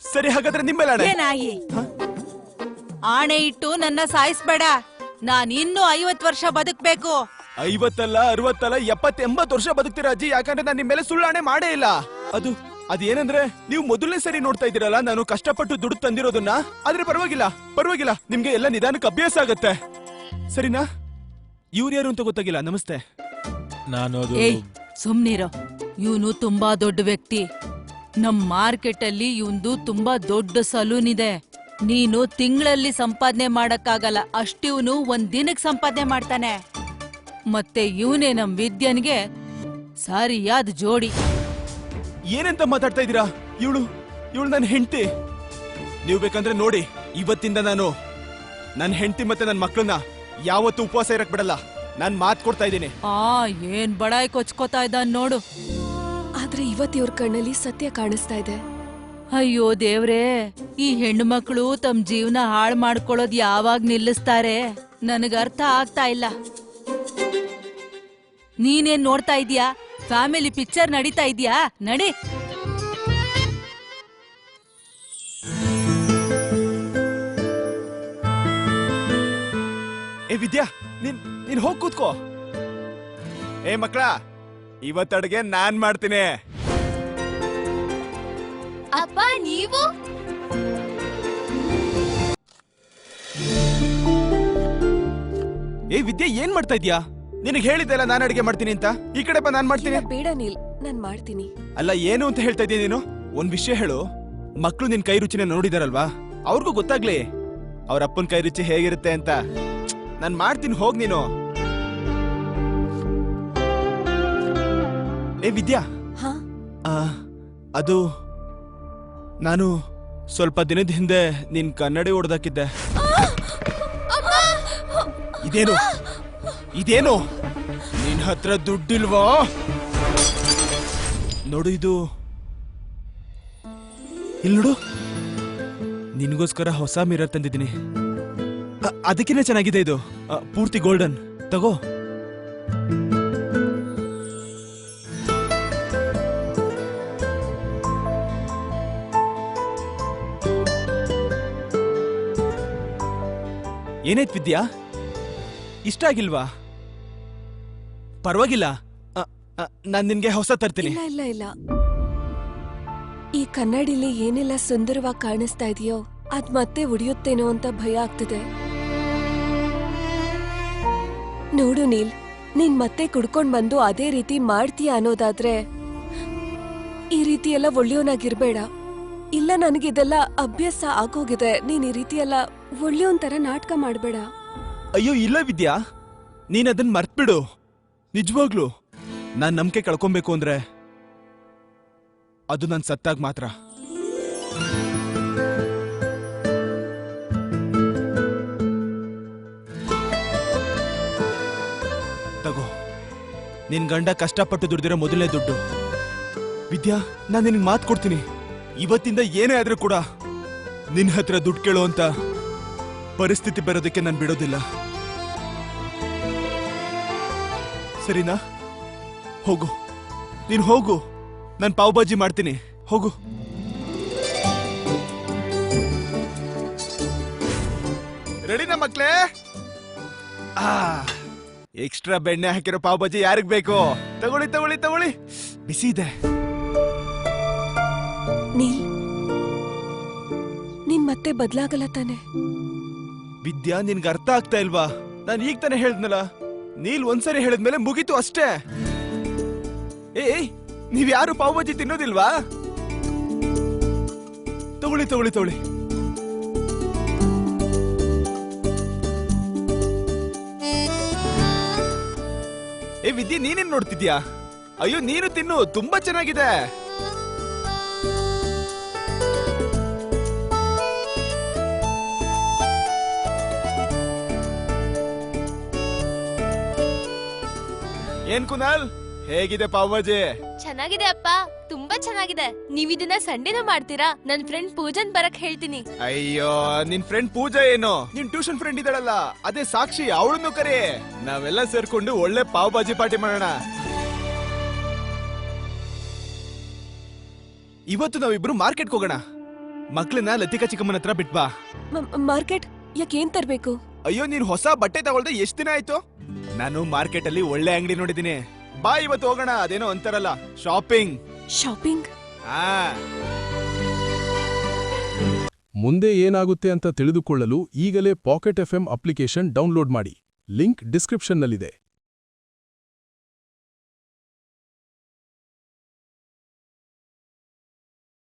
ಸರಿ ಹಾಗಾದ್ರೆ ನಿಮ್ಮೇಲೆ ಆಣೆ. ಏನಾಯಿ ಆಣೆ ಇಟ್ಟು ನನ್ನ ಸಾಯಿಸ್ಬೇಡ. ನಾನ್ ಇನ್ನೂ 50 ವರ್ಷ ಬದುಕ್ಬೇಕು. 50 ಅಲ್ಲ 60 ಅಲ್ಲ 70 80 ವರ್ಷ ಬದುಕ್ತೀರಾ ಅಜ್ಜಿ. ಯಾಕಂದ್ರೆ ನಾನು ನಿಮ್ ಮೇಲೆ ಸುಳ್ಳಾಣೆ ಮಾಡೇ ಇಲ್ಲ. ಅದೇನಂದ್ರೆ ನೀವು ಮೊದಲನೇ ಸರಿ ನೋಡ್ತಾ ಇದ್ದೀರಲ್ಲ ನಾನು ಕಷ್ಟಪಟ್ಟು ದುಡ್ಡು ತಂದಿರೋದನ್ನ. ಆದ್ರೆ ಪರವಾಗಿಲ್ಲ ನಿಮ್ಗೆ ಎಲ್ಲ ನಿಧಾನಕ್ಕೆ ಅಭ್ಯಾಸ ಆಗತ್ತೆ ಸರಿನಾ? ಇವ್ರು ಯಾರು ಅಂತ ಗೊತ್ತಾಗಿಲ್ಲ. ನಮಸ್ತೆ. ಏಯ್ ಸುಮ್ನಿರೋ. ಇವನು ತುಂಬಾ ದೊಡ್ಡ ವ್ಯಕ್ತಿ. ನಮ್ ಮಾರ್ಕೆಟ್ ಅಲ್ಲಿ ಇವಂದು ತುಂಬಾ ದೊಡ್ಡ ಸಲೂನ್ ಇದೆ. ನೀನು ತಿಂಗಳಲ್ಲಿ ಸಂಪಾದನೆ ಮಾಡಕ್ಕಾಗಲ್ಲ ಅಷ್ಟಿವ್ನು ಒಂದ್ ದಿನಕ್ ಸಂಪಾದನೆ ಮಾಡ್ತಾನೆ. ಮತ್ತೆ ಇವನೇ ನಮ್ ವಿದ್ಯನ್ಗೆ ಸರಿಯಾದ ಜೋಡಿ. ಏನಂತ ಮಾತಾಡ್ತಾ ಇದೀರಾ? ಇವಳು ನನ್ನ ಹೆಂಡತಿ. ನೀವು ಬೇಕಂದ್ರೆ ನೋಡಿ, ಇವತ್ತಿಂದ ನಾನು ನನ್ನ ಹೆಂಡತಿ ಮತ್ತೆ ನನ್ನ ಮಕ್ಕಳನ್ನ ಯಾವತ್ತೂ ಉಪವಾಸ ಇರಕ್ ಬಿಡಲ್ಲ. ನಾನ್ ಮಾತ್ ಕೊಡ್ತಾ ಇದ್ದೀನಿ. ಏನ್ ಬಡಾಯಿ ಕೊಚ್ಕೋತಾ ಇದ್ದ ನೋಡು. ಆದ್ರೆ ಇವತ್ತು ಇವ್ರ ಕಣ್ಣಲ್ಲಿ ಸತ್ಯ ಕಾಣಿಸ್ತಾ ಇದೆ. ಅಯ್ಯೋ ದೇವ್ರೇ, ಈ ಹೆಣ್ಣು ಮಕ್ಕಳು ತಮ್ಮ ಜೀವನ ಹಾಳು ಮಾಡ್ಕೊಳ್ಳೋದ್ ಯಾವಾಗ ನಿಲ್ಲಿಸ್ತಾರೆ ನನಗ ಅರ್ಥ ಆಗ್ತಾ ಇಲ್ಲ. ನೀನೇನ್ ನೋಡ್ತಾ ಇದೀಯಾ? ಫ್ಯಾಮಿಲಿ ಪಿಕ್ಚರ್ ನಡೀತಾ ಇದೀಯಾ? ನಡಿ. ಏ ವಿದ್ಯಾ, ನೀನ್ ಹೋಗ್ ಕೂತ್ಕೋ. ಏ ಮಕ್ಕಳ, ಇವತ್ತು ಅಡ್ಗೆ ನಾನ್ ಮಾಡ್ತೀನಿ. ಅಪ್ಪ ನೀವು? ಏ ವಿದ್ಯಾ, ಏನ್ ಮಾಡ್ತಾ ಇದ್ಯಾ? ನಿನಗೆ ಹೇಳಿದ್ದೆಲ್ಲ ನಾನು ಅಡಿಗೆ ಮಾಡ್ತೀನಿ ಅಂತ. ಈ ಕಡೆ ಬಾ, ನಾನ್ ಮಾಡ್ತೀನಿ. ಬೇಡ ನೀಲ್, ನಾನ್ ಮಾಡ್ತೀನಿ. ಅಲ್ಲ, ಏನು ಅಂತ ಹೇಳ್ತಾ ಇದೀಯ ನೀನು? ಒಂದ್ ವಿಷಯ ಹೇಳು. ಮಕ್ಳು ನಿನ್ ಕೈ ರುಚಿನ ನೋಡಿದಾರಲ್ವಾ, ಅವ್ರಿಗೂ ಗೊತ್ತಾಗ್ಲಿ ಅವ್ರ ಅಪ್ಪನ ಕೈ ರುಚಿ ಹೇಗಿರುತ್ತೆ ಅಂತ. ನಾನ್ ಮಾಡ್ತೀನಿ, ಹೋಗ್ ನೀನು. ಏ ವಿದ್ಯಾ, ಅದು ನಾನು ಸ್ವಲ್ಪ ದಿನದ ಹಿಂದೆ ನಿನ್ ಕನ್ನಡಿ ಹೊಡೆದಾಕಿದ್ದೆ. ಇದೇನು ನಿನ್ ಹತ್ರ ದುಡ್ಡಿಲ್ವಾ? ನೋಡು, ಇದು ಇಲ್ಲಿ ನೋಡು, ನಿನ್ಗೋಸ್ಕರ ಹೊಸ ಮಿರರ್ ತಂದಿದ್ದೀನಿ. ಅದಕ್ಕಿಂತ ಚೆನ್ನಾಗಿದೆ ಇದು, ಪೂರ್ತಿ ಗೋಲ್ಡನ್. ತಗೋ. ಏನಾಯ್ತು ವಿದ್ಯಾ, ಇಷ್ಟ ಆಗಿಲ್ವಾ? ಪರವಾಗಿಲ್ಲ, ನಾನ್ ನಿನ್ಗೆ ಹೊಸ ತರ್ತೀನಿ. ಇಲ್ಲ, ಈ ಕನ್ನಡಿಲಿ ಏನೆಲ್ಲ ಸುಂದರವಾಗಿ ಕಾಣಿಸ್ತಾ ಇದೆಯೋ ಅದ್ ಮತ್ತೆ ಉಳಿಯುತ್ತೇನೋ ಅಂತ ಭಯ ಆಗ್ತಿದೆ. ನೋಡು ನೀಲ್, ನೀನ್ ಮತ್ತೆ ಕುಡ್ಕೊಂಡ್ ಬಂದು ಅದೇ ರೀತಿ ಮಾಡ್ತೀಯ ಅನ್ನೋದಾದ್ರೆ ಈ ರೀತಿ ಎಲ್ಲ ಒಳ್ಳೆಯವನಾಗಿರ್ಬೇಡ. ಇಲ್ಲ, ನನಗಿದೆಲ್ಲ ಅಭ್ಯಾಸ ಆಗೋಗಿದೆ. ನೀನ್ ಈ ರೀತಿ ಎಲ್ಲ ಒಳ್ಳೆಯವನ್ ತರ ನಾಟಕ ಮಾಡ್ಬೇಡ. ಅಯ್ಯೋ ಇಲ್ಲ ವಿದ್ಯಾ, ನೀನ್ ಅದನ್ನ ಮರ್ತ್ಬಿಡು. ನಿಜವಾಗ್ಲು ನಾನ್ ನಂಬಿಕೆ ಕಳ್ಕೊಬೇಕು ಅಂದ್ರೆ ಅದು ನನ್ ಸತ್ತಾಗ ಮಾತ್ರ. ತಗೋ, ನಿನ್ ಗಂಡ ಕಷ್ಟಪಟ್ಟು ದುಡ್ದಿರೋ ಮೊದಲನೇ ದುಡ್ಡು. ವಿದ್ಯಾ, ನಾನ್ ನಿನ್ಗೆ ಮಾತು ಕೊಡ್ತೀನಿ, ಇವತ್ತಿಂದ ಏನೇ ಆದ್ರೂ ಕೂಡ ನಿನ್ ಹತ್ರ ದುಡ್ಡು ಕೇಳೋ ಅಂತ ಪರಿಸ್ಥಿತಿ ಬರೋದಕ್ಕೆ ನಾನು ಬಿಡೋದಿಲ್ಲ. ಸರಿನಾ? ಹೋಗು, ನೀನ್ ಹೋಗು. ನಾನು ಪಾವ್ ಭಾಜಿ ಮಾಡ್ತೀನಿ, ಹೋಗು. ರೆಡಿನಾ ಮಕ್ಳೇ? ಎಕ್ಸ್ಟ್ರಾ ಬೆಣ್ಣೆ ಹಾಕಿರೋ ಪಾವ್ ಭಾಜಿ ಯಾರಿಗ್ ಬೇಕು? ತಗೊಳ್ಳಿ ತಗೊಳ್ಳಿ ತಗೊಳ್ಳಿ, ಬಿಸಿ ಇದೆ. ನೀನ್ ಮತ್ತೆ ಬದ್ಲಾಗಲ್ಲ ತಾನೆ? ವಿದ್ಯಾ, ನಿನ್ಗೆ ಅರ್ಥ ಆಗ್ತಾ ಇಲ್ವಾ? ನಾನು ಈಗ ತಾನೇ ಹೇಳಿದ್ನಲ್ಲ, ನೀಲ್ ಒಂದ್ಸರಿ ಹೇಳಿದ್ಮೇಲೆ ಮುಗೀತು ಅಷ್ಟೇ. ಏಯ್, ನೀವ್ಯಾರು ಪಾವ್ ಭಾಜಿ ತಿನ್ನೋದಿಲ್ವಾ? ತಗೊಳ್ಳಿ ತಗೊಳ್ಳಿ ತಗೊಳ್ಳಿ. ಏ ವಿದ್ಯೆ, ನೀನೇನ್ ನೋಡ್ತಿದ್ಯಾ? ಅಯ್ಯೋ, ನೀನು ತಿನ್ನು, ತುಂಬಾ ಚೆನ್ನಾಗಿದೆ. ಏನ್ ಕುನಾಲ್, ಹೇಗಿದೆ ಪಾವ್ ಭಾಜಿ? ಚೆನ್ನಾಗಿದೆ ಅಪ್ಪ, ತುಂಬಾ ಚೆನ್ನಾಗಿದೆ. ನೀವಿದನ್ನ ಸಂಡೇನೂ ಮಾಡ್ತೀರಾ? ನನ್ ಫ್ರೆಂಡ್ ಪೂಜನ್ ಬರಕ್ ಹೇಳ್ತೀನಿ. ಅಯ್ಯೋ, ನಿನ್ ಫ್ರೆಂಡ್ ಪೂಜಾ ಏನು? ನಿನ್ ಟ್ಯೂಷನ್ ಫ್ರೆಂಡ್ ಇದ್ದಾಳಲ್ಲ, ಅದೇ ಸಾಕ್ಷಿ, ಅವಳನ್ನು ಕರಿ. ನಾವೆಲ್ಲ ಸೇರ್ಕೊಂಡು ಒಳ್ಳೆ ಪಾವ್ ಭಾಜಿ ಪಾರ್ಟಿ ಮಾಡೋಣ. ಇವತ್ತು ನಾವಿಬ್ರು ಮಾರ್ಕೆಟ್ಗೆ ಹೋಗೋಣ. ಮಕ್ಳನ್ನ ಲತಿಕಾ ಚಿಕ್ಕಮ್ಮನ ಹತ್ರ ಬಿಟ್ಬಾ. ಮಾರ್ಕೆಟ್ ಯಾಕೇನ್ ತರ್ಬೇಕು? ಅಯ್ಯೋ, ನೀನ್ ಹೊಸ ಬಟ್ಟೆ ತಗೊಳ್ದೆ ಎಷ್ಟ್ ದಿನ ಆಯ್ತು? ನಾನು ಮಾರ್ಕೆಟ್ ಅಲ್ಲಿ ಒಳ್ಳೆ ಅಂಗಡಿ ನೋಡಿದೀನಿ. ಬಾ ಇವತ್ತು ಹೋಗೋಣ, ಅದೇನೋ ಅಂತಾರಲ್ಲ ಶಾಪಿಂಗ್. ಶಾಪಿಂಗ್? ಆ ಮುಂದೆ ಏನಾಗುತ್ತೆ ಅಂತ ತಿಳಿದುಕೊಳ್ಳಲು ಈಗಲೇ ಪಾಕೆಟ್ ಎಫ್ಎಂ ಅಪ್ಲಿಕೇಶನ್ ಡೌನ್ಲೋಡ್ ಮಾಡಿ. ಲಿಂಕ್ ಡಿಸ್ಕ್ರಿಪ್ಷನ್ನಲ್ಲಿದೆ.